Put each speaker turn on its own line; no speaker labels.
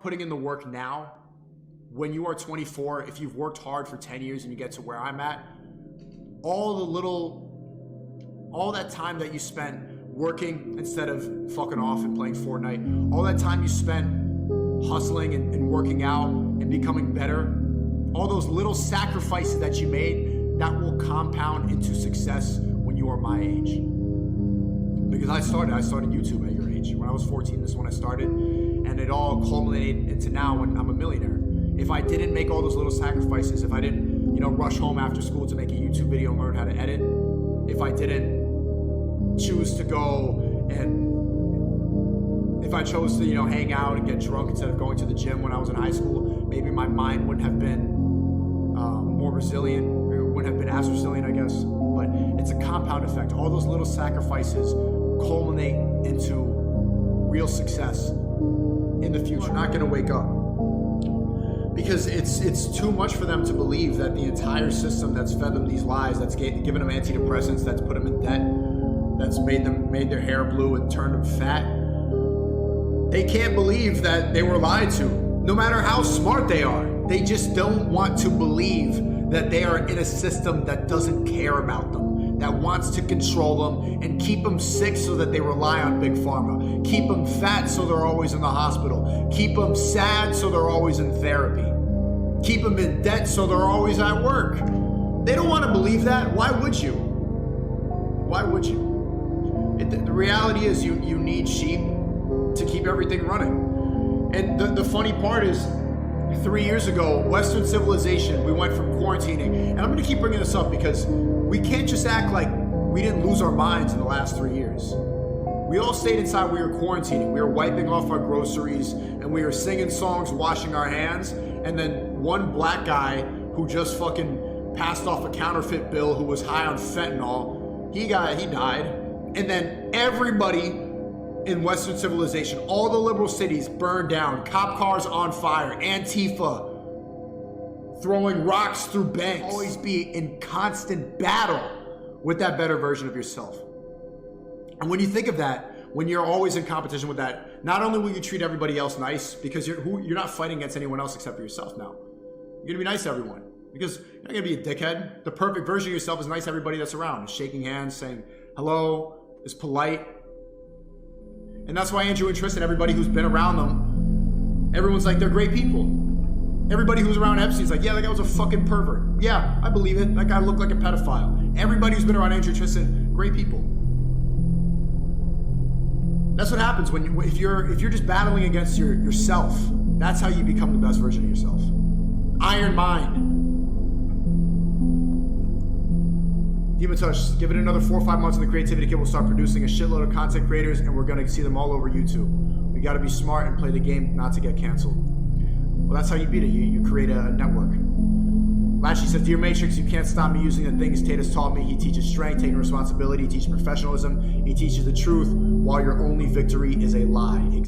putting in the work now, when you are 24, if you've worked hard for 10 years and you get to where I'm at, all that time that you spent working instead of fucking off and playing Fortnite, all that time you spent hustling and working out and becoming better, all those little sacrifices that you made, that will compound into success when you are my age. Because I started YouTube at your age. When I was 14, this is when I started, and it all culminated into now when I'm a millionaire. If I didn't make all those little sacrifices, if I didn't, rush home after school to make a YouTube video and learn how to edit, if I didn't choose to go and if I chose to, hang out and get drunk instead of going to the gym when I was in high school, maybe my mind wouldn't have been more resilient, or wouldn't have been as resilient, I guess. But it's a compound effect. All those little sacrifices culminate into real success in the future. You're not going to wake up. Because it's too much for them to believe that the entire system that's fed them these lies, that's given them antidepressants, that's put them in debt, that's made their hair blue and turned them fat. They can't believe that they were lied to, no matter how smart they are. They just don't want to believe that they are in a system that doesn't care about them, that wants to control them and keep them sick so that they rely on Big Pharma, keep them fat so they're always in the hospital, keep them sad so they're always in therapy, keep them in debt so they're always at work. They don't want to believe that. Why would you? Why would you? The reality is you need sheep to keep everything running. And the funny part is, 3 years ago, Western civilization, we went from quarantining, and I'm going to keep bringing this up because we can't just act like we didn't lose our minds in the last 3 years. We all stayed inside, we were quarantining, we were wiping off our groceries, and we were singing songs, washing our hands, and then one black guy who just fucking passed off a counterfeit bill who was high on fentanyl, he died, and then everybody in Western civilization, all the liberal cities burned down, cop cars on fire, Antifa throwing rocks through banks. Always be in constant battle with that better version of yourself. And when you think of that, when you're always in competition with that, not only will you treat everybody else nice, because you're not fighting against anyone else except for yourself now. You're gonna be nice to everyone, because you're not gonna be a dickhead. The perfect version of yourself is nice to everybody that's around, shaking hands, saying hello, is polite. And that's why Andrew and Tristan, everybody who's been around them, everyone's like, they're great people. Everybody who's around Epstein's like, yeah, that guy was a fucking pervert. Yeah, I believe it. That guy looked like a pedophile. Everybody who's been around Andrew and Tristan, great people. That's what happens if you're just battling against yourself. That's how you become the best version of yourself. Iron Mind. Demon Touch, give it another 4 or 5 months and the creativity kit will start producing a shitload of content creators, and we're gonna see them all over YouTube. We gotta be smart and play the game not to get canceled. Well, that's how you beat it. You create a network. Lashley says, Dear Matrix, you can't stop me using the things Tate has taught me. He teaches strength, taking responsibility, he teaches professionalism, he teaches the truth, while your only victory is a lie.